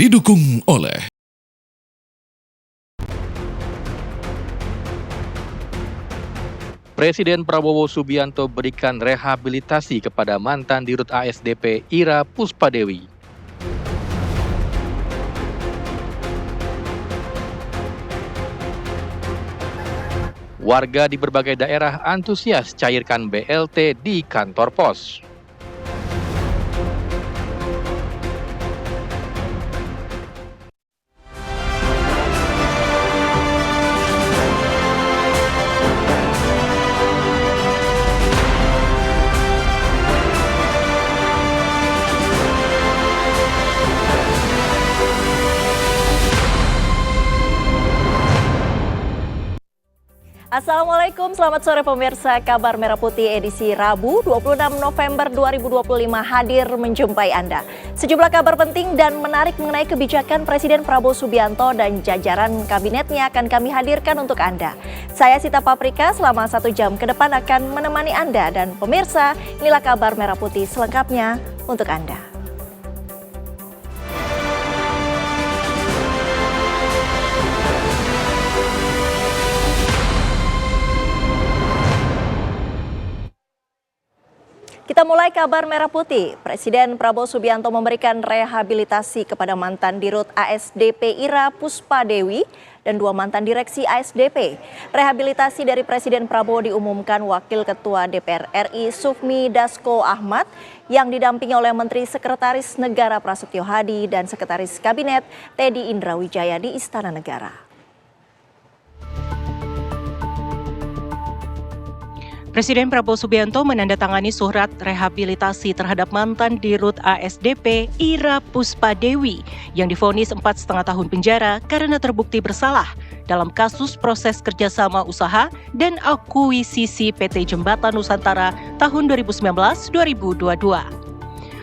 Didukung oleh Presiden Prabowo Subianto berikan rehabilitasi kepada mantan Dirut ASDP Ira Puspadewi. Warga di berbagai daerah antusias cairkan BLT di kantor pos. Assalamualaikum, selamat sore pemirsa. Kabar Merah Putih edisi Rabu 26 November 2025 hadir menjumpai Anda. Sejumlah kabar penting dan menarik mengenai kebijakan Presiden Prabowo Subianto dan jajaran kabinetnya akan kami hadirkan untuk Anda. Saya Sita Paprika, selama 1 jam ke depan akan menemani Anda. Dan pemirsa, inilah kabar Merah Putih selengkapnya untuk Anda. Kita mulai kabar Merah Putih. Presiden Prabowo Subianto memberikan rehabilitasi kepada mantan Dirut ASDP Ira Puspadewi dan 2 mantan direksi ASDP. Rehabilitasi dari Presiden Prabowo diumumkan Wakil Ketua DPR RI Sufmi Dasko Ahmad yang didampingi oleh Menteri Sekretaris Negara Prasetyo Hadi dan Sekretaris Kabinet Teddy Indrawijaya di Istana Negara. Presiden Prabowo Subianto menandatangani surat rehabilitasi terhadap mantan Dirut ASDP Ira Puspadewi yang divonis 4,5 tahun penjara karena terbukti bersalah dalam kasus proses kerjasama usaha dan akuisisi PT Jembatan Nusantara tahun 2019-2022.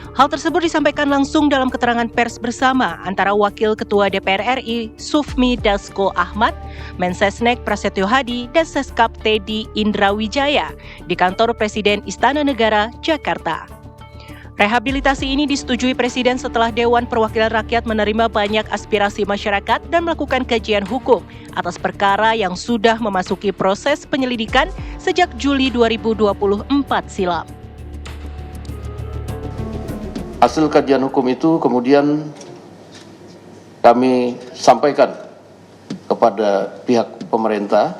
Hal tersebut disampaikan langsung dalam keterangan pers bersama antara Wakil Ketua DPR RI Sufmi Dasko Ahmad, Mensesnek Prasetyo Hadi, dan Seskap Teddy Indrawijaya di kantor Presiden Istana Negara, Jakarta. Rehabilitasi ini disetujui Presiden setelah Dewan Perwakilan Rakyat menerima banyak aspirasi masyarakat dan melakukan kajian hukum atas perkara yang sudah memasuki proses penyelidikan sejak Juli 2024 silam. Hasil kajian hukum itu kemudian kami sampaikan kepada pihak pemerintah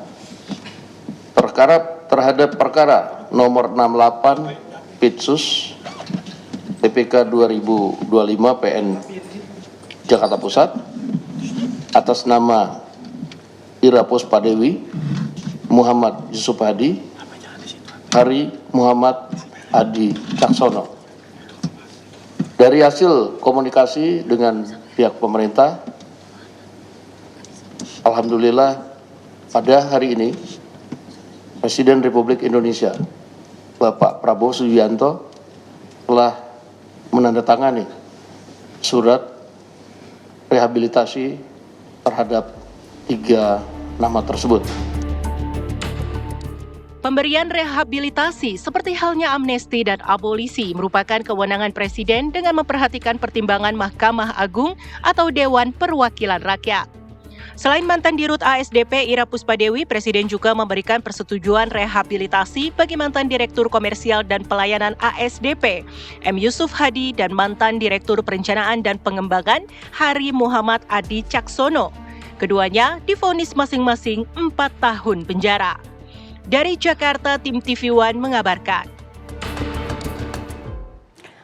terhadap perkara nomor 68 Pitsus TPK 2025 PN Jakarta Pusat atas nama Ira Puspadewi, Muhammad Yusuf Hadi, Hari Muhammad Adi Caksono. Dari hasil komunikasi dengan pihak pemerintah, alhamdulillah pada hari ini Presiden Republik Indonesia Bapak Prabowo Subianto telah menandatangani surat rehabilitasi terhadap 3 nama tersebut. Pemberian rehabilitasi seperti halnya amnesti dan abolisi merupakan kewenangan Presiden dengan memperhatikan pertimbangan Mahkamah Agung atau Dewan Perwakilan Rakyat. Selain mantan Dirut ASDP Ira Puspadewi, Presiden juga memberikan persetujuan rehabilitasi bagi mantan Direktur Komersial dan Pelayanan ASDP M. Yusuf Hadi dan mantan Direktur Perencanaan dan Pengembangan Hari Muhammad Adi Caksono. Keduanya divonis masing-masing 4 tahun penjara. Dari Jakarta, tim TV One mengabarkan.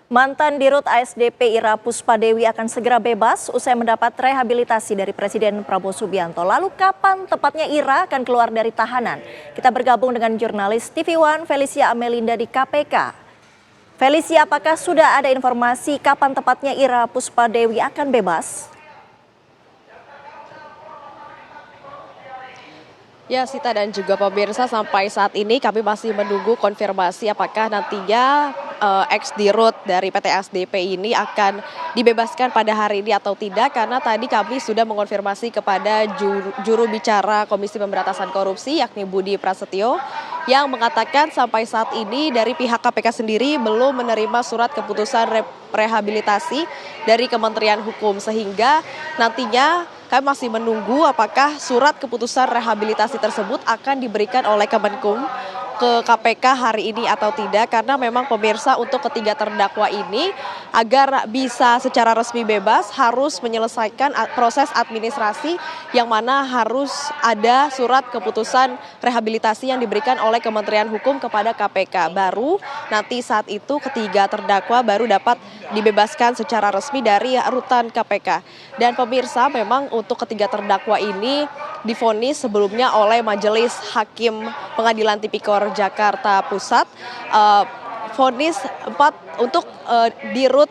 Mantan Dirut ASDP Ira Puspadewi akan segera bebas usai mendapat rehabilitasi dari Presiden Prabowo Subianto. Lalu kapan tepatnya Ira akan keluar dari tahanan? Kita bergabung dengan jurnalis TV One Felicia Amelinda di KPK. Felicia, apakah sudah ada informasi kapan tepatnya Ira Puspadewi akan bebas? Ya, Sita dan juga pemirsa, sampai saat ini kami masih menunggu konfirmasi apakah nantinya ex-dirut dari PT ASDP ini akan dibebaskan pada hari ini atau tidak, karena tadi kami sudah mengonfirmasi kepada juru bicara Komisi Pemberantasan Korupsi yakni Budi Prasetyo yang mengatakan sampai saat ini dari pihak KPK sendiri belum menerima surat keputusan rehabilitasi dari Kementerian Hukum, sehingga nantinya kami masih menunggu apakah surat keputusan rehabilitasi tersebut akan diberikan oleh Kemenkum ke KPK hari ini atau tidak, karena memang pemirsa untuk ketiga terdakwa ini agar bisa secara resmi bebas harus menyelesaikan proses administrasi yang mana harus ada surat keputusan rehabilitasi yang diberikan oleh Kementerian Hukum kepada KPK. Baru nanti saat itu ketiga terdakwa baru dapat dibebaskan secara resmi dari rutan KPK. Dan pemirsa, memang untuk ketiga terdakwa ini divonis sebelumnya oleh Majelis Hakim Pengadilan Tipikor Jakarta Pusat, vonis 4 untuk dirut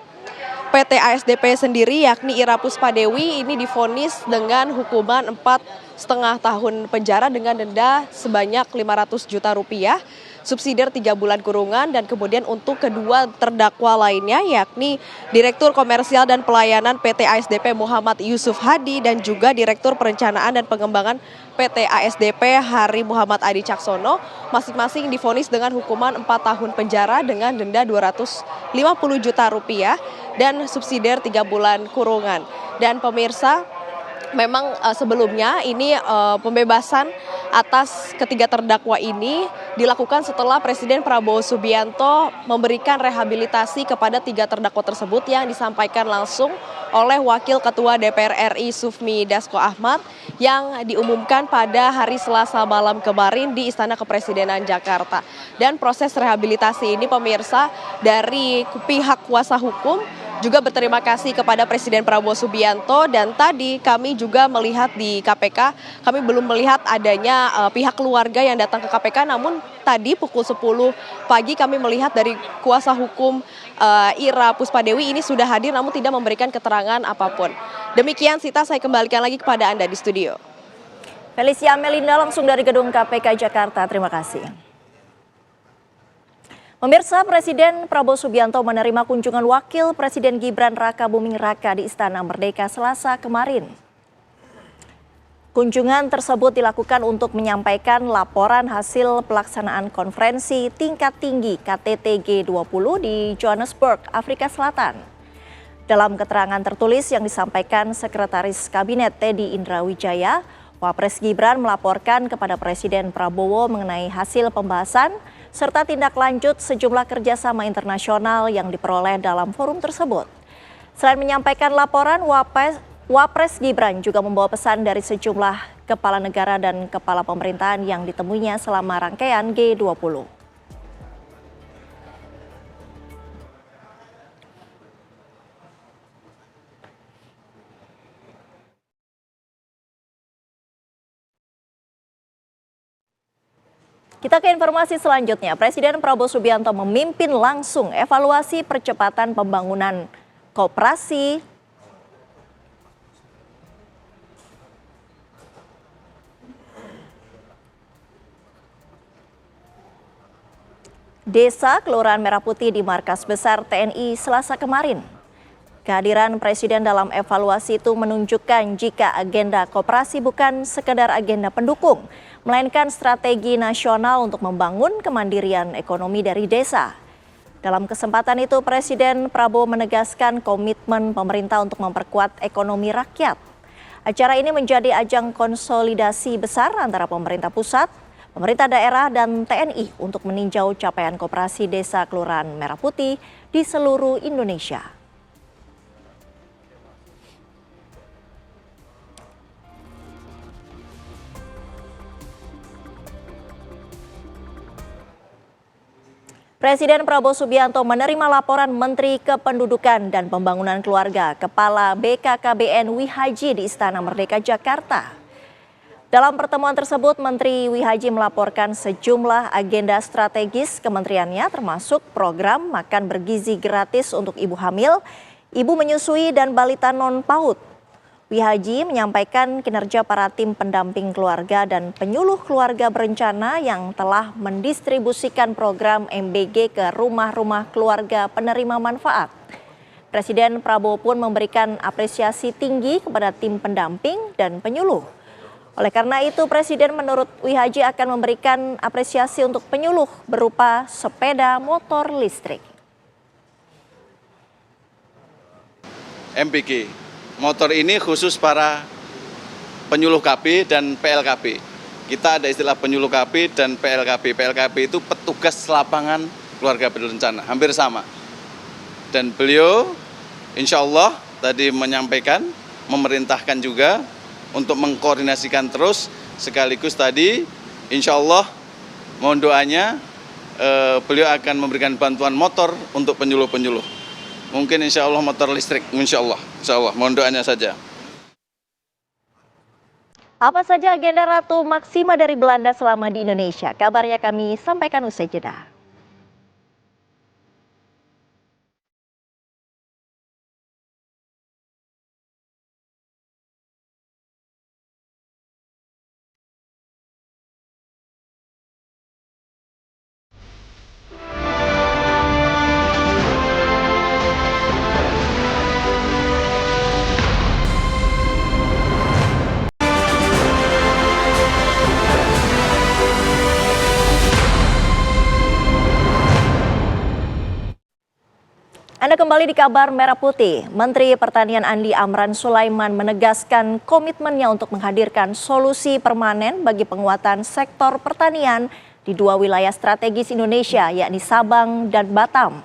PT ASDP sendiri yakni Ira Puspadewi ini divonis dengan hukuman 4,5 tahun penjara dengan denda sebanyak 500 juta rupiah, subsidiar 3 bulan kurungan, dan kemudian untuk kedua terdakwa lainnya yakni Direktur Komersial dan Pelayanan PT ASDP Muhammad Yusuf Hadi dan juga Direktur Perencanaan dan Pengembangan PT ASDP Hari Muhammad Adi Caksono, masing-masing divonis dengan hukuman 4 tahun penjara dengan denda 250 juta rupiah dan subsidiar 3 bulan kurungan. Dan pemirsa, memang sebelumnya ini pembebasan atas ketiga terdakwa ini dilakukan setelah Presiden Prabowo Subianto memberikan rehabilitasi kepada 3 terdakwa tersebut yang disampaikan langsung oleh Wakil Ketua DPR RI Sufmi Dasko Ahmad yang diumumkan pada hari Selasa malam kemarin di Istana Kepresidenan Jakarta. Dan proses rehabilitasi ini pemirsa dari pihak kuasa hukum juga berterima kasih kepada Presiden Prabowo Subianto, dan tadi kami juga melihat di KPK, kami belum melihat adanya pihak keluarga yang datang ke KPK, namun tadi pukul 10 pagi kami melihat dari kuasa hukum Ira Puspadewi ini sudah hadir namun tidak memberikan keterangan apapun. Demikian Sita, saya kembalikan lagi kepada Anda di studio. Felicia Melinda langsung dari Gedung KPK Jakarta, terima kasih. Pemirsa, Presiden Prabowo Subianto menerima kunjungan Wakil Presiden Gibran Raka Buming Raka di Istana Merdeka Selasa kemarin. Kunjungan tersebut dilakukan untuk menyampaikan laporan hasil pelaksanaan konferensi tingkat tinggi KTT G20 di Johannesburg, Afrika Selatan. Dalam keterangan tertulis yang disampaikan Sekretaris Kabinet Teddy Indrawijaya, Wapres Gibran melaporkan kepada Presiden Prabowo mengenai hasil pembahasan serta tindak lanjut sejumlah kerjasama internasional yang diperoleh dalam forum tersebut. Selain menyampaikan laporan, Wapres Gibran juga membawa pesan dari sejumlah kepala negara dan kepala pemerintahan yang ditemuinya selama rangkaian G20. Kita ke informasi selanjutnya. Presiden Prabowo Subianto memimpin langsung evaluasi percepatan pembangunan koperasi Desa Kelurahan Merah Putih di Markas Besar TNI Selasa kemarin. Kehadiran Presiden dalam evaluasi itu menunjukkan jika agenda koperasi bukan sekedar agenda pendukung, melainkan strategi nasional untuk membangun kemandirian ekonomi dari desa. Dalam kesempatan itu, Presiden Prabowo menegaskan komitmen pemerintah untuk memperkuat ekonomi rakyat. Acara ini menjadi ajang konsolidasi besar antara pemerintah pusat, pemerintah daerah, dan TNI untuk meninjau capaian koperasi Desa Kelurahan Merah Putih di seluruh Indonesia. Presiden Prabowo Subianto menerima laporan Menteri Kependudukan dan Pembangunan Keluarga, Kepala BKKBN Wihaji di Istana Merdeka Jakarta. Dalam pertemuan tersebut, Menteri Wihaji melaporkan sejumlah agenda strategis kementeriannya termasuk program makan bergizi gratis untuk ibu hamil, ibu menyusui, dan balita non-PAUD. Wihaji menyampaikan kinerja para tim pendamping keluarga dan penyuluh keluarga berencana yang telah mendistribusikan program MBG ke rumah-rumah keluarga penerima manfaat. Presiden Prabowo pun memberikan apresiasi tinggi kepada tim pendamping dan penyuluh. Oleh karena itu, Presiden menurut Wihaji akan memberikan apresiasi untuk penyuluh berupa sepeda motor listrik. MBG, motor ini khusus para penyuluh KB dan PLKB. Kita ada istilah penyuluh KB dan PLKB. PLKB itu petugas lapangan keluarga berencana, hampir sama. Dan beliau insya Allah tadi menyampaikan, memerintahkan juga untuk mengkoordinasikan terus, sekaligus tadi insya Allah mohon doanya beliau akan memberikan bantuan motor untuk penyuluh-penyuluh. Mungkin insya Allah motor listrik, insya Allah mohon doanya saja. Apa saja agenda Ratu Maksima dari Belanda selama di Indonesia? Kabarnya kami sampaikan usai jeda. Anda kembali di kabar Merah Putih. Menteri Pertanian Andi Amran Sulaiman menegaskan komitmennya untuk menghadirkan solusi permanen bagi penguatan sektor pertanian di dua wilayah strategis Indonesia, yakni Sabang dan Batam.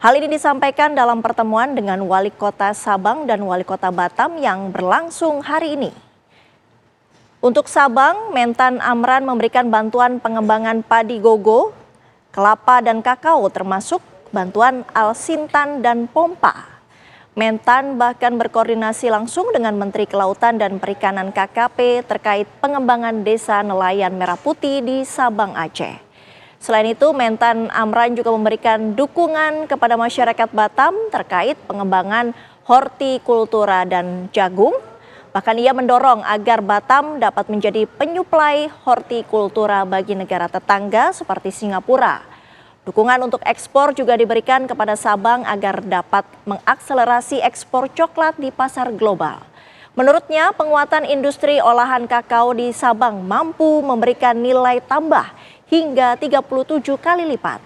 Hal ini disampaikan dalam pertemuan dengan Wali Kota Sabang dan Wali Kota Batam yang berlangsung hari ini. Untuk Sabang, Mentan Amran memberikan bantuan pengembangan padi gogo, kelapa dan kakao termasuk bantuan Al-Sintan dan pompa. Mentan bahkan berkoordinasi langsung dengan Menteri Kelautan dan Perikanan KKP terkait pengembangan desa nelayan Merah Putih di Sabang Aceh. Selain itu, Mentan Amran juga memberikan dukungan kepada masyarakat Batam terkait pengembangan hortikultura dan jagung. Bahkan ia mendorong agar Batam dapat menjadi penyuplai hortikultura bagi negara tetangga seperti Singapura. Dukungan untuk ekspor juga diberikan kepada Sabang agar dapat mengakselerasi ekspor coklat di pasar global. Menurutnya, penguatan industri olahan kakao di Sabang mampu memberikan nilai tambah hingga 37 kali lipat.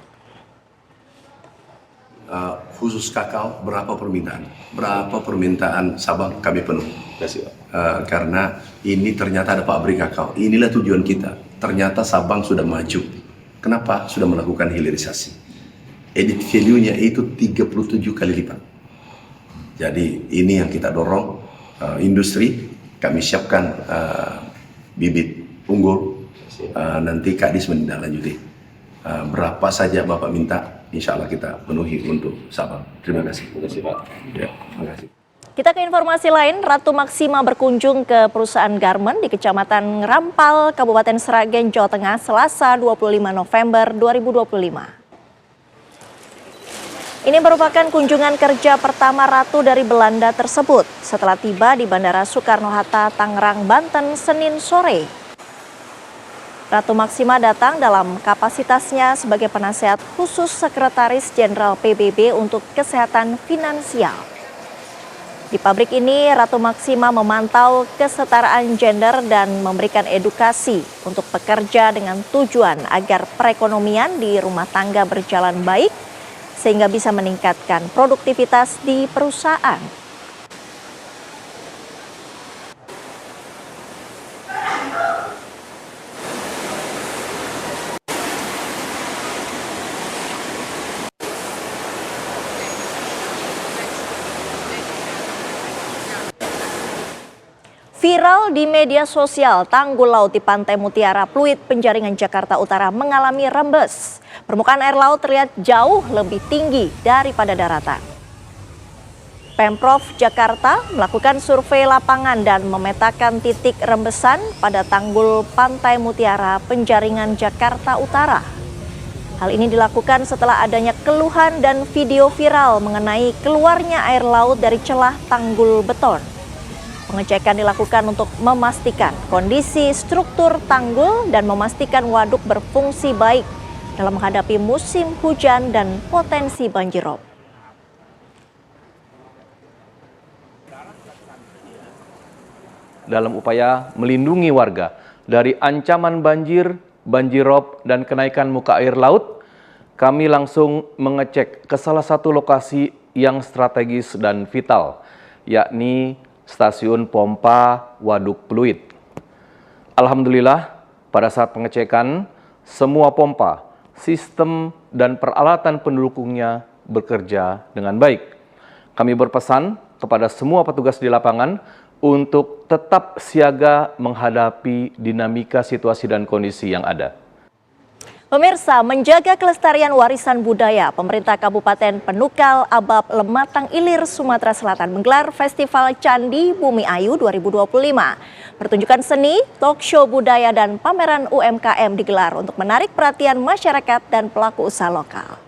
Khusus kakao, berapa permintaan Sabang kami penuh. Karena ini ternyata ada pabrik kakao. Inilah tujuan kita. Ternyata Sabang sudah maju. Kenapa? Sudah melakukan hilirisasi. Edit value-nya itu 37 kali lipat. Jadi ini yang kita dorong, industri, kami siapkan bibit unggul, nanti Kadis menindaklanjuti. Berapa saja Bapak minta, insya Allah kita penuhi untuk Sabang. Terima kasih. Terima kasih Pak. Ya, terima kasih. Kita ke informasi lain, Ratu Maksima berkunjung ke perusahaan garmen di Kecamatan Ngerampal, Kabupaten Sragen, Jawa Tengah, Selasa 25 November 2025. Ini merupakan kunjungan kerja pertama Ratu dari Belanda tersebut setelah tiba di Bandara Soekarno-Hatta, Tangerang, Banten, Senin sore. Ratu Maksima datang dalam kapasitasnya sebagai penasehat khusus Sekretaris Jenderal PBB untuk Kesehatan Finansial. Di pabrik ini, Ratu Maksima memantau kesetaraan gender dan memberikan edukasi untuk pekerja dengan tujuan agar perekonomian di rumah tangga berjalan baik sehingga bisa meningkatkan produktivitas di perusahaan. Viral di media sosial, tanggul laut di Pantai Mutiara, Pluit, Penjaringan, Jakarta Utara mengalami rembes. Permukaan air laut terlihat jauh lebih tinggi daripada daratan. Pemprov Jakarta melakukan survei lapangan dan memetakan titik rembesan pada tanggul Pantai Mutiara, Penjaringan, Jakarta Utara. Hal ini dilakukan setelah adanya keluhan dan video viral mengenai keluarnya air laut dari celah tanggul beton. Pengecekan dilakukan untuk memastikan kondisi struktur tanggul dan memastikan waduk berfungsi baik dalam menghadapi musim hujan dan potensi banjirop. Dalam upaya melindungi warga dari ancaman banjir, banjirop, dan kenaikan muka air laut, kami langsung mengecek ke salah satu lokasi yang strategis dan vital, yakni Stasiun Pompa Waduk Pluit. Alhamdulillah, pada saat pengecekan, semua pompa, sistem, dan peralatan pendukungnya bekerja dengan baik. Kami berpesan kepada semua petugas di lapangan untuk tetap siaga menghadapi dinamika situasi dan kondisi yang ada. Pemirsa, menjaga kelestarian warisan budaya, pemerintah Kabupaten Penukal Abab Lematang Ilir, Sumatera Selatan menggelar Festival Candi Bumi Ayu 2025. Pertunjukan seni, talk show budaya, dan pameran UMKM digelar untuk menarik perhatian masyarakat dan pelaku usaha lokal.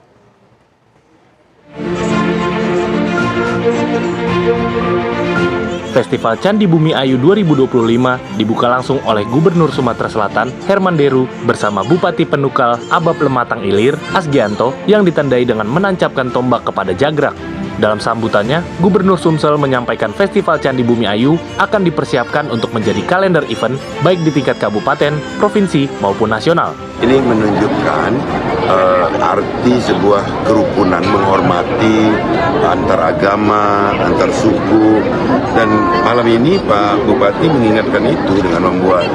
Festival Candi Bumi Ayu 2025 dibuka langsung oleh Gubernur Sumatera Selatan Herman Deru bersama Bupati Penukal Abab Lematang Ilir Asgianto yang ditandai dengan menancapkan tombak kepada Jagrak. Dalam sambutannya, Gubernur Sumsel menyampaikan Festival Candi Bumi Ayu akan dipersiapkan untuk menjadi kalender event baik di tingkat kabupaten, provinsi, maupun nasional. Ini menunjukkan arti sebuah kerukunan, menghormati antar agama, antar suku, dan malam ini Pak Bupati mengingatkan itu dengan membuat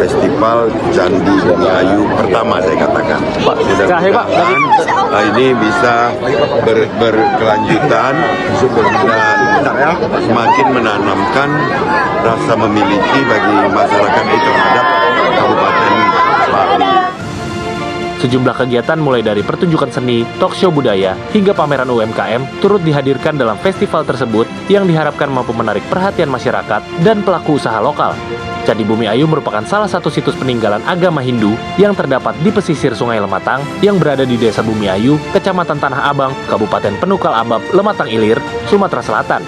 Festival Candi Bumi Ayu pertama, saya katakan. Mudah-mudahan ini bisa berkelanjutan dan semakin menanamkan rasa memiliki bagi masyarakat itu terhadap Kabupaten Bali. Sejumlah kegiatan mulai dari pertunjukan seni, talk show budaya, hingga pameran UMKM turut dihadirkan dalam festival tersebut yang diharapkan mampu menarik perhatian masyarakat dan pelaku usaha lokal. Candi Bumi Ayu merupakan salah satu situs peninggalan agama Hindu yang terdapat di pesisir Sungai Lematang yang berada di Desa Bumi Ayu, Kecamatan Tanah Abang, Kabupaten Penukal Abab, Lematang Ilir, Sumatera Selatan.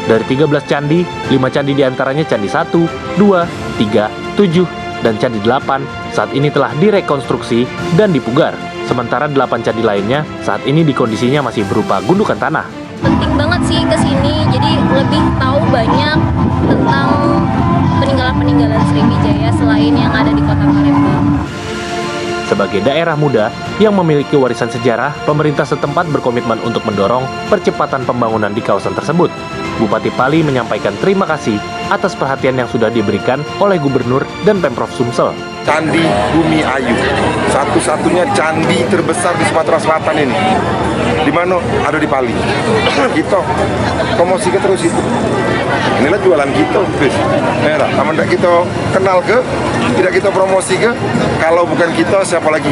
Dari 13 candi, 5 candi diantaranya Candi 1, 2, 3, 7, dan Candi 8 saat ini telah direkonstruksi dan dipugar. Sementara 8 candi lainnya saat ini di kondisinya masih berupa gundukan tanah. Penting banget sih ke sini, jadi lebih tahu banyak tentang peninggalan-peninggalan Sriwijaya selain yang ada di Kota Palembang. Sebagai daerah muda yang memiliki warisan sejarah, pemerintah setempat berkomitmen untuk mendorong percepatan pembangunan di kawasan tersebut. Bupati Pali menyampaikan terima kasih atas perhatian yang sudah diberikan oleh Gubernur dan Pemprov Sumsel. Candi Bumi Ayu, satu-satunya candi terbesar di Sumatera Selatan ini. Di mana? Ada di Pali. Kita promosi ke terus itu. Inilah jualan kita, Chris. Namun tidak kita kenal ke, tidak kita promosi ke, kalau bukan kita siapa lagi?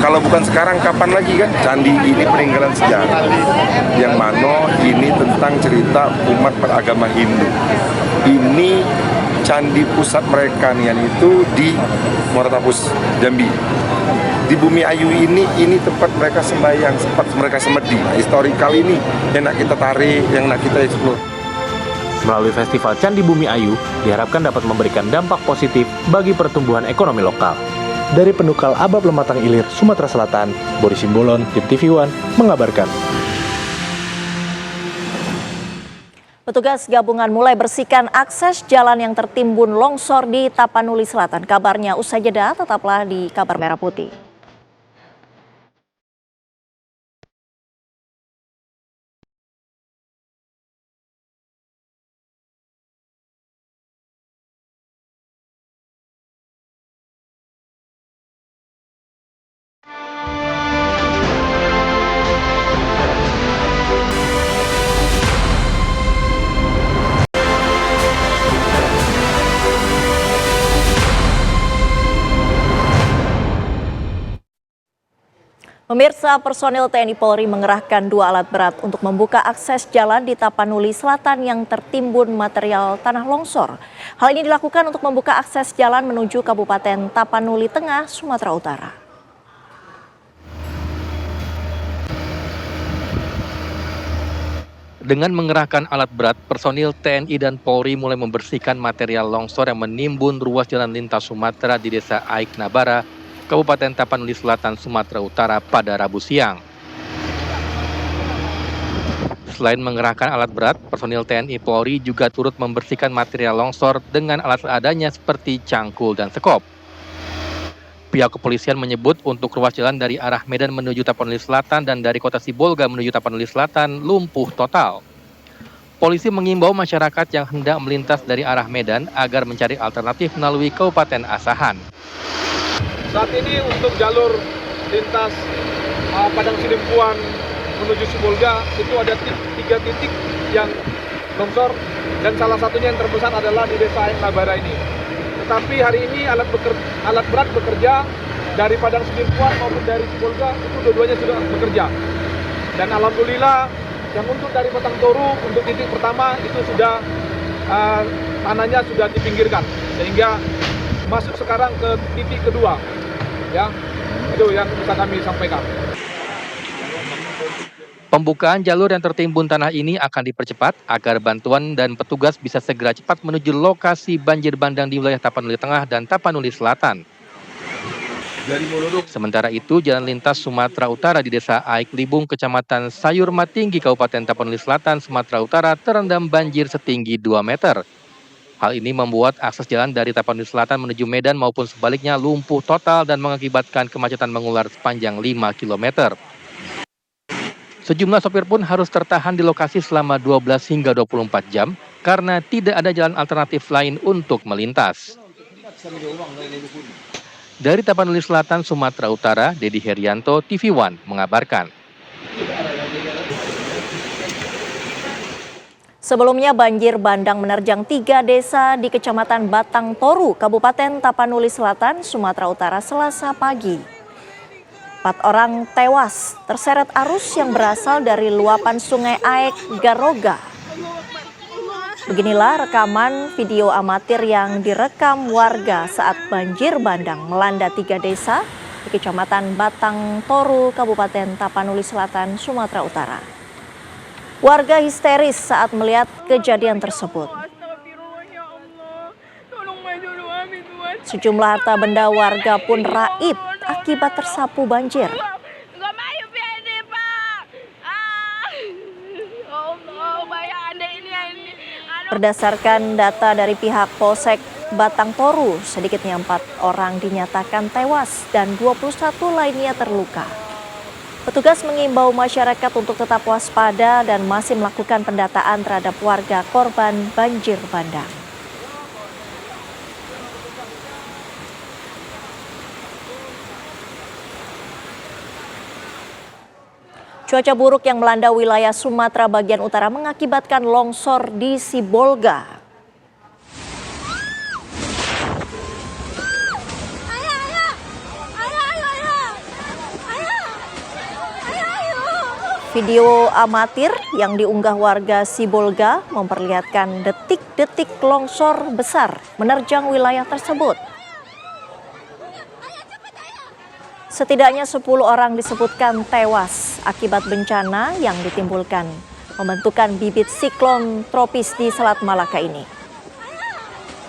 Kalau bukan sekarang kapan lagi kan? Candi ini peninggalan sejarah. Yang mana ini tentang cerita umat beragama Hindu. Ini candi pusat mereka nih, itu di Moratapus, Jambi. Di Bumi Ayu ini tempat mereka sembahyang, tempat mereka semedi. Nah, historikal ini yang nak kita tarik, yang nak kita eksplor. Melalui Festival Candi Bumi Ayu, diharapkan dapat memberikan dampak positif bagi pertumbuhan ekonomi lokal. Dari Penukal Abab Lematang Ilir, Sumatera Selatan, Boris Simbolon, Tim TV One, mengabarkan. Petugas gabungan mulai bersihkan akses jalan yang tertimbun longsor di Tapanuli Selatan. Kabarnya usai jeda, tetaplah di Kabar Merah Putih. Pemirsa, personil TNI Polri mengerahkan 2 alat berat untuk membuka akses jalan di Tapanuli Selatan yang tertimbun material tanah longsor. Hal ini dilakukan untuk membuka akses jalan menuju Kabupaten Tapanuli Tengah, Sumatera Utara. Dengan mengerahkan alat berat, personil TNI dan Polri mulai membersihkan material longsor yang menimbun ruas jalan lintas Sumatera di Desa Aik Nabara, Kabupaten Tapanuli Selatan, Sumatera Utara pada Rabu siang. Selain mengerahkan alat berat, personil TNI Polri juga turut membersihkan material longsor dengan alat seadanya seperti cangkul dan sekop. Pihak kepolisian menyebut untuk ruas jalan dari arah Medan menuju Tapanuli Selatan dan dari kota Sibolga menuju Tapanuli Selatan lumpuh total. Polisi mengimbau masyarakat yang hendak melintas dari arah Medan agar mencari alternatif melalui Kabupaten Asahan. Saat ini untuk jalur lintas Padang Sidempuan menuju Sibolga itu ada 3 titik yang longsor dan salah satunya yang terbesar adalah di Desa Aik Nabara ini. Tetapi hari ini alat berat bekerja dari Padang Sidempuan maupun dari Sibolga itu dua-duanya sudah bekerja. Dan alhamdulillah yang untuk dari Batang Toru untuk titik pertama itu sudah tanahnya sudah dipinggirkan sehingga masuk sekarang ke titik kedua. Ya, itu yang bisa kami sampaikan. Pembukaan jalur yang tertimbun tanah ini akan dipercepat agar bantuan dan petugas bisa segera cepat menuju lokasi banjir bandang di wilayah Tapanuli Tengah dan Tapanuli Selatan. Sementara itu, jalan lintas Sumatera Utara di Desa Aik Libung, Kecamatan Sayur Matinggi, Kabupaten Tapanuli Selatan, Sumatera Utara terendam banjir setinggi 2 meter. Hal ini membuat akses jalan dari Tapanuli Selatan menuju Medan maupun sebaliknya lumpuh total dan mengakibatkan kemacetan mengular sepanjang 5 km. Sejumlah sopir pun harus tertahan di lokasi selama 12 hingga 24 jam karena tidak ada jalan alternatif lain untuk melintas. Dari Tapanuli Selatan, Sumatera Utara, Dedi Herianto, TV One mengabarkan. Sebelumnya banjir bandang menerjang 3 desa di Kecamatan Batang Toru, Kabupaten Tapanuli Selatan, Sumatera Utara Selasa pagi. 4 orang tewas terseret arus yang berasal dari luapan Sungai Aek Garoga. Beginilah rekaman video amatir yang direkam warga saat banjir bandang melanda 3 desa di Kecamatan Batang Toru, Kabupaten Tapanuli Selatan, Sumatera Utara. Warga histeris saat melihat kejadian tersebut. Sejumlah harta benda warga pun raib akibat tersapu banjir. Berdasarkan data dari pihak Polsek Batang Toru, sedikitnya 4 orang dinyatakan tewas dan 21 lainnya terluka. Petugas mengimbau masyarakat untuk tetap waspada dan masih melakukan pendataan terhadap warga korban banjir bandang. Cuaca buruk yang melanda wilayah Sumatera bagian utara mengakibatkan longsor di Sibolga. Video amatir yang diunggah warga Sibolga memperlihatkan detik-detik longsor besar menerjang wilayah tersebut. Setidaknya 10 orang disebutkan tewas akibat bencana yang ditimbulkan pembentukan bibit siklon tropis di Selat Malaka ini.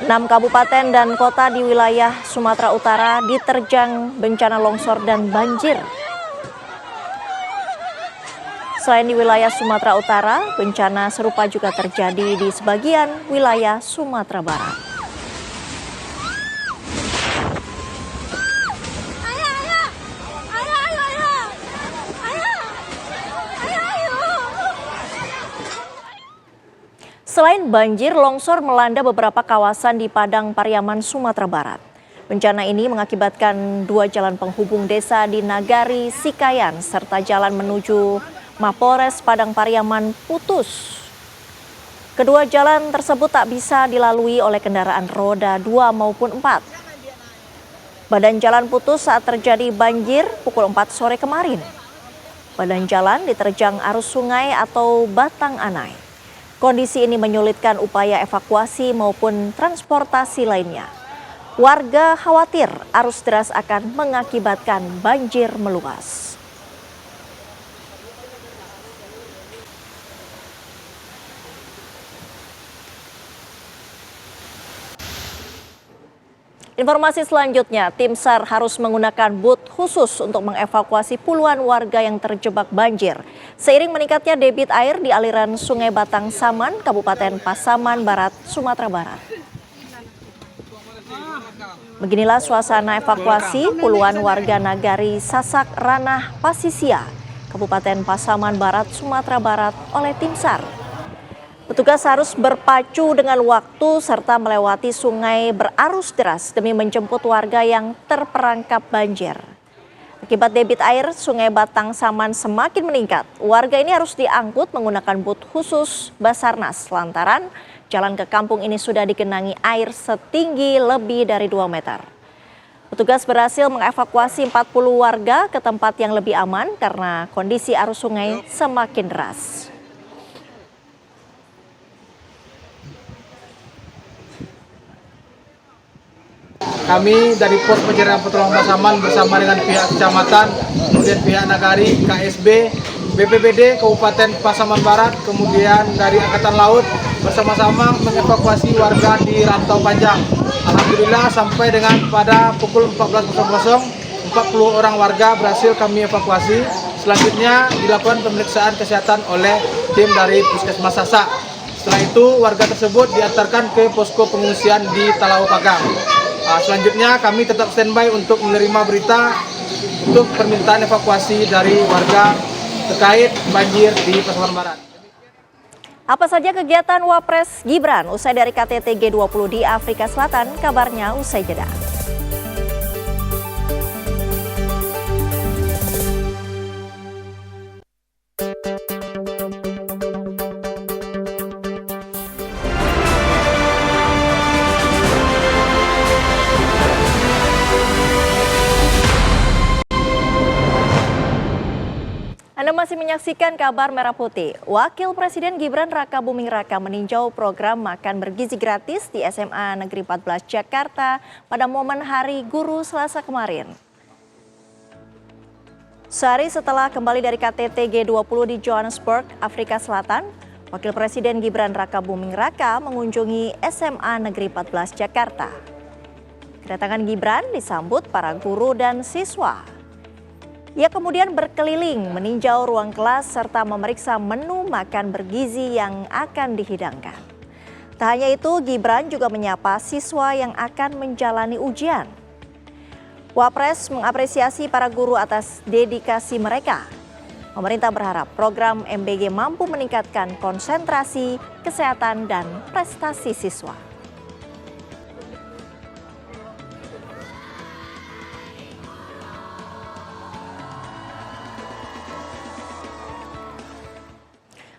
6 kabupaten dan kota di wilayah Sumatera Utara diterjang bencana longsor dan banjir. Selain di wilayah Sumatera Utara, bencana serupa juga terjadi di sebagian wilayah Sumatera Barat. Selain banjir, longsor melanda beberapa kawasan di Padang Pariaman, Sumatera Barat. Bencana ini mengakibatkan 2 jalan penghubung desa di Nagari Sikayan serta jalan menuju Mapores Padang Pariaman putus. Kedua jalan tersebut tak bisa dilalui oleh kendaraan roda 2 maupun 4. Badan jalan putus saat terjadi banjir pukul 4 sore kemarin. Badan jalan diterjang arus sungai atau batang anai. Kondisi ini menyulitkan upaya evakuasi maupun transportasi lainnya. Warga khawatir arus deras akan mengakibatkan banjir meluas. Informasi selanjutnya, tim SAR harus menggunakan bot khusus untuk mengevakuasi puluhan warga yang terjebak banjir. Seiring meningkatnya debit air di aliran Sungai Batang Saman, Kabupaten Pasaman Barat, Sumatera Barat. Beginilah suasana evakuasi puluhan warga Nagari Sasak Ranah Pasisia, Kabupaten Pasaman Barat, Sumatera Barat oleh tim SAR. Petugas harus berpacu dengan waktu serta melewati sungai berarus deras demi menjemput warga yang terperangkap banjir. Akibat debit air Sungai Batang Saman semakin meningkat, warga ini harus diangkut menggunakan bot khusus Basarnas lantaran jalan ke kampung ini sudah digenangi air setinggi lebih dari 2 meter. Petugas berhasil mengevakuasi 40 warga ke tempat yang lebih aman karena kondisi arus sungai semakin deras. Kami dari Pos Pencarian Pertolongan Pasaman bersama dengan pihak kecamatan, kemudian pihak Nagari, KSB, BPBD Kabupaten Pasaman Barat, kemudian dari Angkatan Laut bersama-sama mengevakuasi warga di Rantau Panjang. Alhamdulillah sampai dengan pada pukul 14.00, 40 orang warga berhasil kami evakuasi. Selanjutnya dilakukan pemeriksaan kesehatan oleh tim dari Puskesmas Sasak. Setelah itu warga tersebut diantarkan ke posko pengungsian di Talau Pagang. Selanjutnya kami tetap standby untuk menerima berita untuk permintaan evakuasi dari warga terkait banjir di Pasaman Barat. Apa saja kegiatan Wapres Gibran usai dari KTT G20 di Afrika Selatan? Kabarnya usai jeda. Anda masih menyaksikan Kabar Merah Putih. Wakil Presiden Gibran Raka Buming Raka meninjau program makan bergizi gratis di SMA Negeri 14 Jakarta pada momen Hari Guru Selasa kemarin. Sehari setelah kembali dari KTT G20 di Johannesburg, Afrika Selatan, Wakil Presiden Gibran Raka Buming Raka mengunjungi SMA Negeri 14 Jakarta. Kedatangan Gibran disambut para guru dan siswa. Ia kemudian berkeliling meninjau ruang kelas serta memeriksa menu makan bergizi yang akan dihidangkan. Tak hanya itu, Gibran juga menyapa siswa yang akan menjalani ujian. Wapres mengapresiasi para guru atas dedikasi mereka. Pemerintah berharap program MBG mampu meningkatkan konsentrasi, kesehatan, dan prestasi siswa.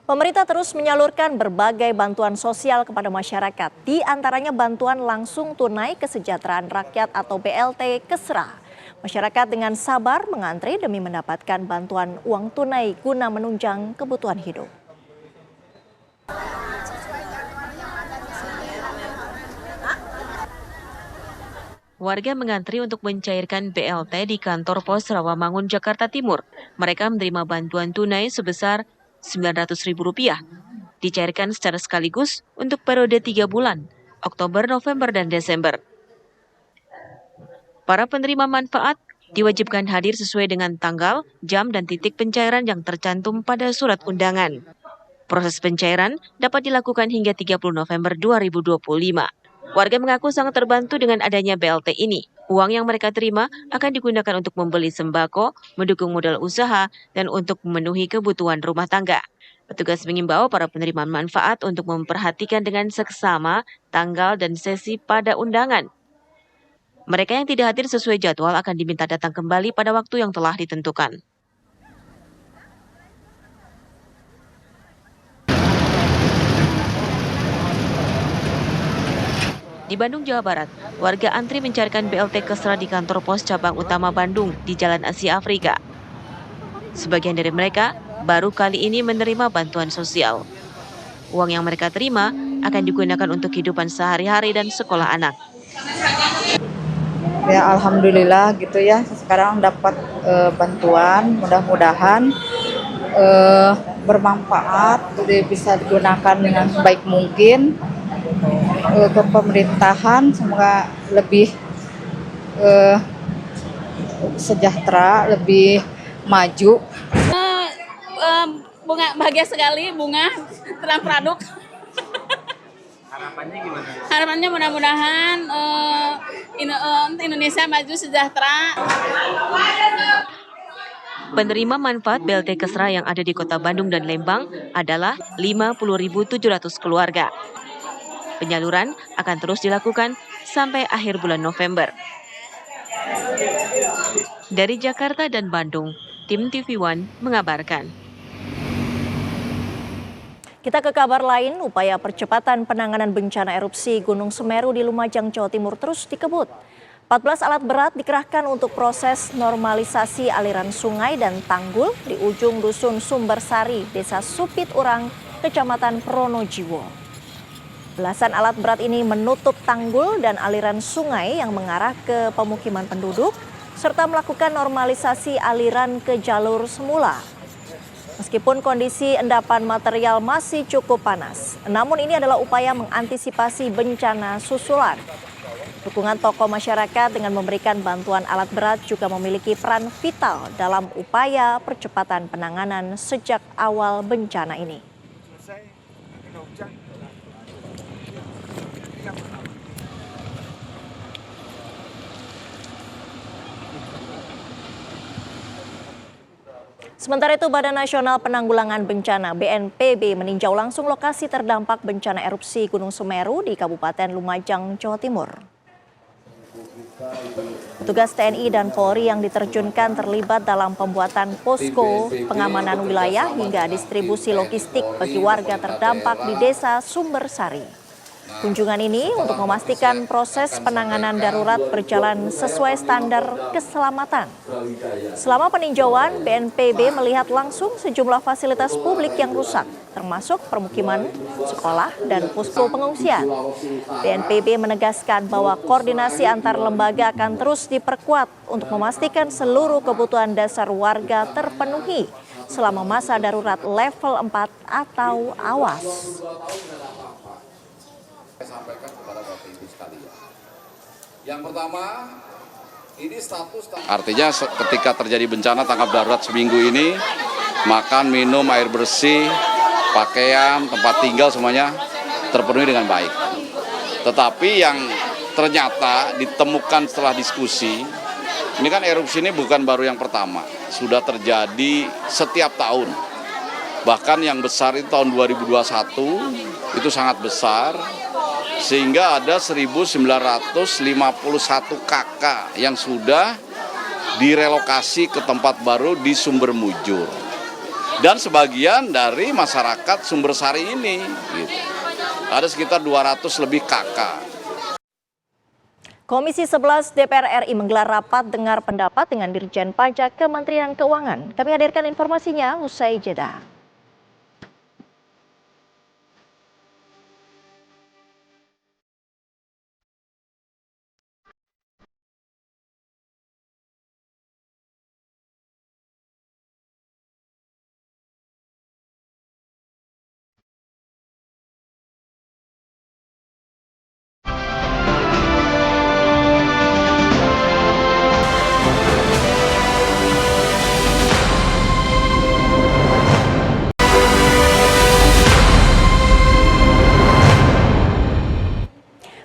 Pemerintah terus menyalurkan berbagai bantuan sosial kepada masyarakat, di antaranya bantuan langsung tunai kesejahteraan rakyat atau BLT Kesra. Masyarakat dengan sabar mengantri demi mendapatkan bantuan uang tunai guna menunjang kebutuhan hidup. Warga mengantri untuk mencairkan BLT di kantor pos Rawamangun, Jakarta Timur. Mereka menerima bantuan tunai sebesar Rp900.000, dicairkan secara sekaligus untuk periode 3 bulan, Oktober, November, dan Desember. Para penerima manfaat diwajibkan hadir sesuai dengan tanggal, jam, dan titik pencairan yang tercantum pada surat undangan. Proses pencairan dapat dilakukan hingga 30 November 2025. Warga mengaku sangat terbantu dengan adanya BLT ini. Uang yang mereka terima akan digunakan untuk membeli sembako, mendukung modal usaha, dan untuk memenuhi kebutuhan rumah tangga. Petugas mengimbau para penerima manfaat untuk memperhatikan dengan seksama tanggal dan sesi pada undangan. Mereka yang tidak hadir sesuai jadwal akan diminta datang kembali pada waktu yang telah ditentukan. Di Bandung, Jawa Barat, warga antri mencarikan BLT Kesra di kantor pos cabang utama Bandung di Jalan Asia Afrika. Sebagian dari mereka baru kali ini menerima bantuan sosial. Uang yang mereka terima akan digunakan untuk kehidupan sehari-hari dan sekolah anak. Ya alhamdulillah gitu ya, sekarang dapat bantuan, mudah-mudahan bermanfaat, bisa digunakan dengan sebaik mungkin. Ke pemerintahan semoga lebih sejahtera, lebih maju. Bunga bahagia sekali, bunga terang produk. Harapannya gimana? Harapannya mudah-mudahan Indonesia maju sejahtera. Penerima manfaat BLT Kesra yang ada di Kota Bandung dan Lembang adalah 50.700 keluarga. Penyaluran akan terus dilakukan sampai akhir bulan November. Dari Jakarta dan Bandung, tim TV One mengabarkan. Kita ke kabar lain, upaya percepatan penanganan bencana erupsi Gunung Semeru di Lumajang, Jawa Timur terus dikebut. 14 alat berat dikerahkan untuk proses normalisasi aliran sungai dan tanggul di ujung dusun Sumbersari, Desa Supit Urang, Kecamatan Pronojiwo. Belasan alat berat ini menutup tanggul dan aliran sungai yang mengarah ke pemukiman penduduk, serta melakukan normalisasi aliran ke jalur semula. Meskipun kondisi endapan material masih cukup panas, namun ini adalah upaya mengantisipasi bencana susulan. Dukungan tokoh masyarakat dengan memberikan bantuan alat berat juga memiliki peran vital dalam upaya percepatan penanganan sejak awal bencana ini. Sementara itu, Badan Nasional Penanggulangan Bencana (BNPB) meninjau langsung lokasi terdampak bencana erupsi Gunung Semeru di Kabupaten Lumajang, Jawa Timur. Petugas TNI dan Polri yang diterjunkan terlibat dalam pembuatan posko pengamanan wilayah hingga distribusi logistik bagi warga terdampak di Desa Sumbersari. Kunjungan ini untuk memastikan proses penanganan darurat berjalan sesuai standar keselamatan. Selama peninjauan, BNPB melihat langsung sejumlah fasilitas publik yang rusak, termasuk permukiman, sekolah, dan posko pengungsian. BNPB menegaskan bahwa koordinasi antar lembaga akan terus diperkuat untuk memastikan seluruh kebutuhan dasar warga terpenuhi selama masa darurat level 4 atau awas. Sampaikan kepada Bapak Ibu sekalian. Yang pertama, ini status. Artinya ketika terjadi bencana tanggap darurat seminggu ini, makan, minum, air bersih, pakaian, tempat tinggal semuanya terpenuhi dengan baik. Tetapi yang ternyata ditemukan setelah diskusi, ini kan erupsi ini bukan baru yang pertama, sudah terjadi setiap tahun. Bahkan yang besar itu tahun 2021 itu sangat besar. Sehingga ada 1.951 KK yang sudah direlokasi ke tempat baru di Sumber Mujur. Dan sebagian dari masyarakat Sumbersari ini. Gitu. Ada sekitar 200 lebih KK. Komisi 11 DPR RI menggelar rapat dengar pendapat dengan Dirjen Pajak Kementerian Keuangan. Kami hadirkan informasinya usai jeda.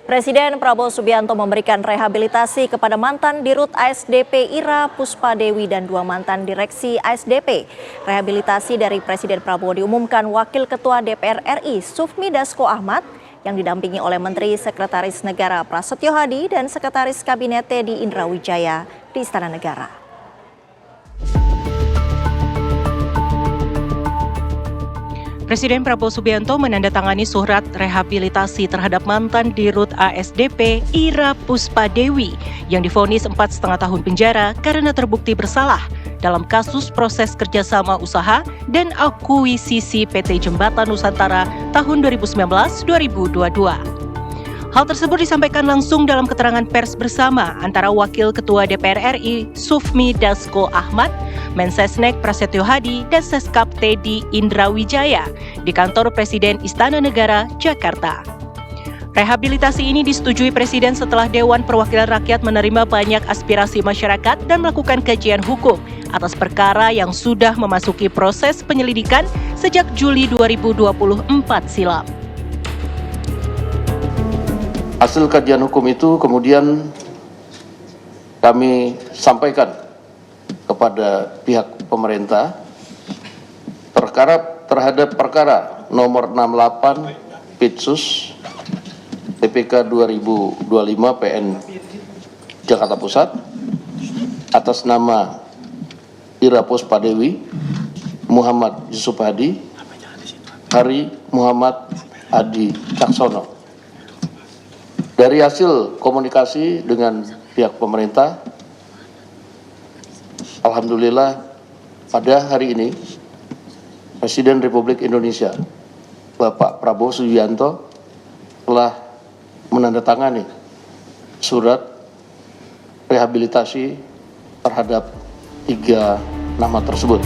Presiden Prabowo Subianto memberikan rehabilitasi kepada mantan Dirut ASDP Ira Puspadewi dan 2 mantan direksi ASDP. Rehabilitasi dari Presiden Prabowo diumumkan Wakil Ketua DPR RI Sufmi Dasko Ahmad yang didampingi oleh Menteri Sekretaris Negara Prasetyo Hadi dan Sekretaris Kabinet Teddy Indrawijaya di Istana Negara. Presiden Prabowo Subianto menandatangani surat rehabilitasi terhadap mantan Dirut ASDP Ira Puspadewi yang divonis 4,5 tahun penjara karena terbukti bersalah dalam kasus proses kerjasama usaha dan akuisisi PT Jembatan Nusantara tahun 2019-2022. Hal tersebut disampaikan langsung dalam keterangan pers bersama antara Wakil Ketua DPR RI Sufmi Dasko Ahmad, Mensesnek Prasetyo Hadi, dan Seskap Teddy Indrawijaya di kantor Presiden Istana Negara, Jakarta. Rehabilitasi ini disetujui Presiden setelah Dewan Perwakilan Rakyat menerima banyak aspirasi masyarakat dan melakukan kajian hukum atas perkara yang sudah memasuki proses penyelidikan sejak Juli 2024 silam. Hasil kajian hukum itu kemudian kami sampaikan kepada pihak pemerintah terhadap perkara nomor 68 Pitsus TPK 2025 PN Jakarta Pusat atas nama Ira Puspadewi, Muhammad Yusuf Hadi, Hari Muhammad Adi Caksono. Dari hasil komunikasi dengan pihak pemerintah, alhamdulillah pada hari ini Presiden Republik Indonesia Bapak Prabowo Subianto telah menandatangani surat rehabilitasi terhadap 3 nama tersebut.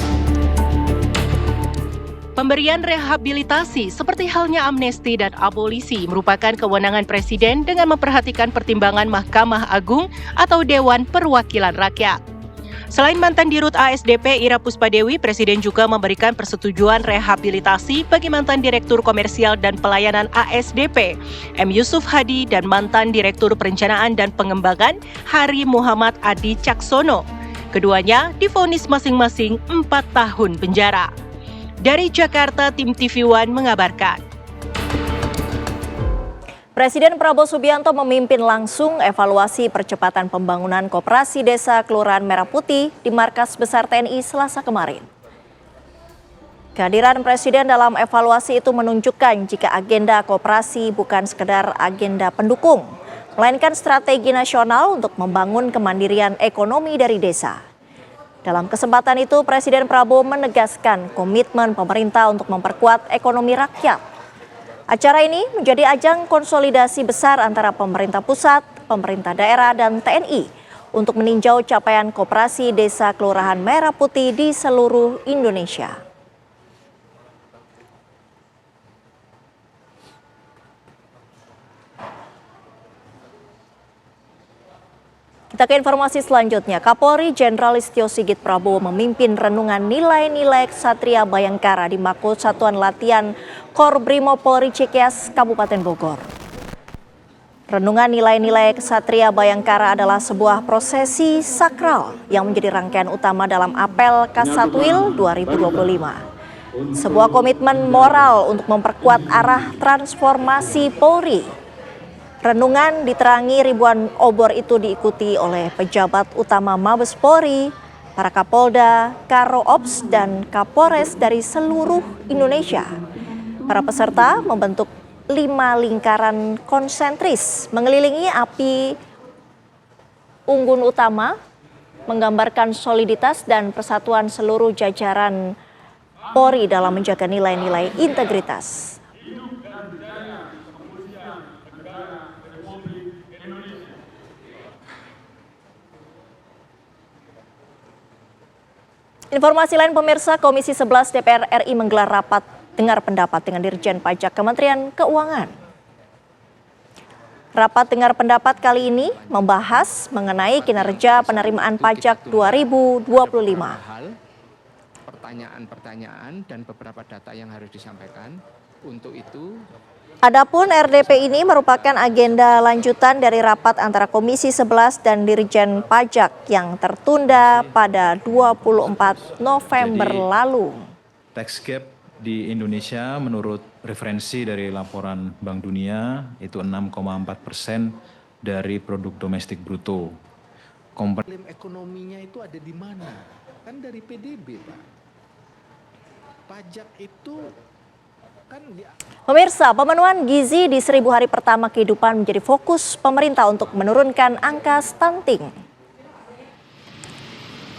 Pemberian rehabilitasi seperti halnya amnesti dan abolisi merupakan kewenangan Presiden dengan memperhatikan pertimbangan Mahkamah Agung atau Dewan Perwakilan Rakyat. Selain mantan Dirut ASDP Ira Puspadewi, Presiden juga memberikan persetujuan rehabilitasi bagi mantan Direktur Komersial dan Pelayanan ASDP M. Yusuf Hadi dan mantan Direktur Perencanaan dan Pengembangan Hari Muhammad Adi Caksono. Keduanya divonis masing-masing 4 tahun penjara. Dari Jakarta, tim TV One mengabarkan. Presiden Prabowo Subianto memimpin langsung evaluasi percepatan pembangunan Koperasi Desa Kelurahan Merah Putih di Markas Besar TNI Selasa kemarin. Kehadiran Presiden dalam evaluasi itu menunjukkan jika agenda koperasi bukan sekedar agenda pendukung, melainkan strategi nasional untuk membangun kemandirian ekonomi dari desa. Dalam kesempatan itu, Presiden Prabowo menegaskan komitmen pemerintah untuk memperkuat ekonomi rakyat. Acara ini menjadi ajang konsolidasi besar antara pemerintah pusat, pemerintah daerah, dan TNI untuk meninjau capaian Koperasi Desa Kelurahan Merah Putih di seluruh Indonesia. Kita ke informasi selanjutnya. Kapolri Jenderal Listio Sigit Prabowo memimpin renungan nilai-nilai Ksatria Bayangkara di Mako Satuan Latihan Kor Brimob Polri Cikeas, Kabupaten Bogor. Renungan nilai-nilai Ksatria Bayangkara adalah sebuah prosesi sakral yang menjadi rangkaian utama dalam apel Kasatwil 2025. Sebuah komitmen moral untuk memperkuat arah transformasi Polri. Renungan diterangi ribuan obor itu diikuti oleh pejabat utama Mabes Polri, para Kapolda, Karo Ops, dan Kapolres dari seluruh Indonesia. Para peserta membentuk 5 lingkaran konsentris mengelilingi api unggun utama, menggambarkan soliditas dan persatuan seluruh jajaran Polri dalam menjaga nilai-nilai integritas. Informasi lain pemirsa, Komisi 11 DPR RI menggelar rapat dengar pendapat dengan Dirjen Pajak Kementerian Keuangan. Rapat dengar pendapat kali ini membahas mengenai kinerja penerimaan pajak 2025. Pertanyaan-pertanyaan dan beberapa data yang harus disampaikan. Untuk itu, adapun RDP ini merupakan agenda lanjutan dari rapat antara Komisi 11 dan Dirjen Pajak yang tertunda pada 24 November lalu. Tax gap di Indonesia menurut referensi dari laporan Bank Dunia itu 6,4% dari produk domestik bruto. klaim ekonominya itu ada di mana? Kan dari PDB, Pak. Pajak itu Pemirsa, pemenuhan gizi di 1000 hari pertama kehidupan menjadi fokus pemerintah untuk menurunkan angka stunting.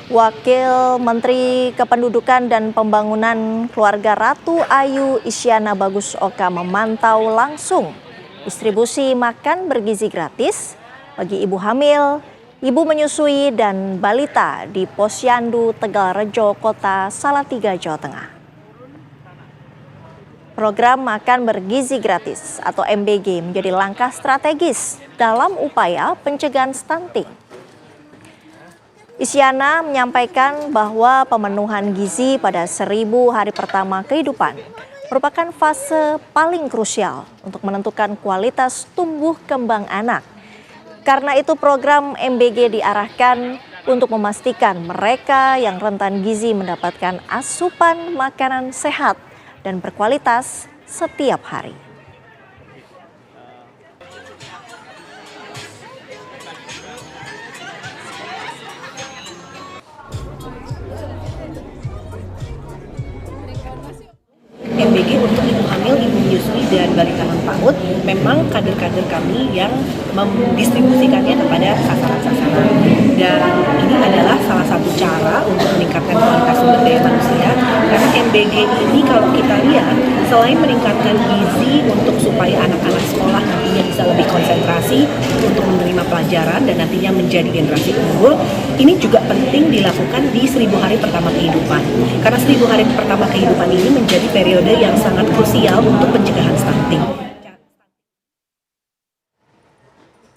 Wakil Menteri Kependudukan dan Pembangunan Keluarga Ratu Ayu Isyana Bagus Oka memantau langsung distribusi makan bergizi gratis bagi ibu hamil, ibu menyusui, dan balita di Posyandu Tegalrejo, Kota Salatiga, Jawa Tengah. Program Makan Bergizi Gratis atau MBG menjadi langkah strategis dalam upaya pencegahan stunting. Isyana menyampaikan bahwa pemenuhan gizi pada 1000 hari pertama kehidupan merupakan fase paling krusial untuk menentukan kualitas tumbuh kembang anak. Karena itu program MBG diarahkan untuk memastikan mereka yang rentan gizi mendapatkan asupan makanan sehat dan berkualitas setiap hari. MBG untuk ibu hamil, ibu menyusui, dan balita non-PAUD memang kader-kader kami yang mendistribusikannya kepada sasaran-sasaran. Dan ini adalah salah satu cara untuk meningkatkan kualitas sumber daya manusia. Karena MBG ini kalau kita lihat, selain meningkatkan gizi untuk supaya anak-anak sekolah nantinya bisa lebih konsentrasi untuk menerima pelajaran dan nantinya menjadi generasi unggul, ini juga penting dilakukan di 1000 hari pertama kehidupan. Karena 1000 hari pertama kehidupan ini menjadi periode yang sangat krusial untuk pencegahan stunting.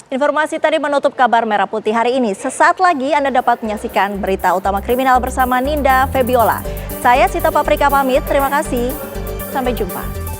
Informasi tadi menutup kabar Merah Putih hari ini. Sesaat lagi Anda dapat menyaksikan berita utama kriminal bersama Ninda Febiola. Saya Sita Paprika pamit, terima kasih. Sampai jumpa.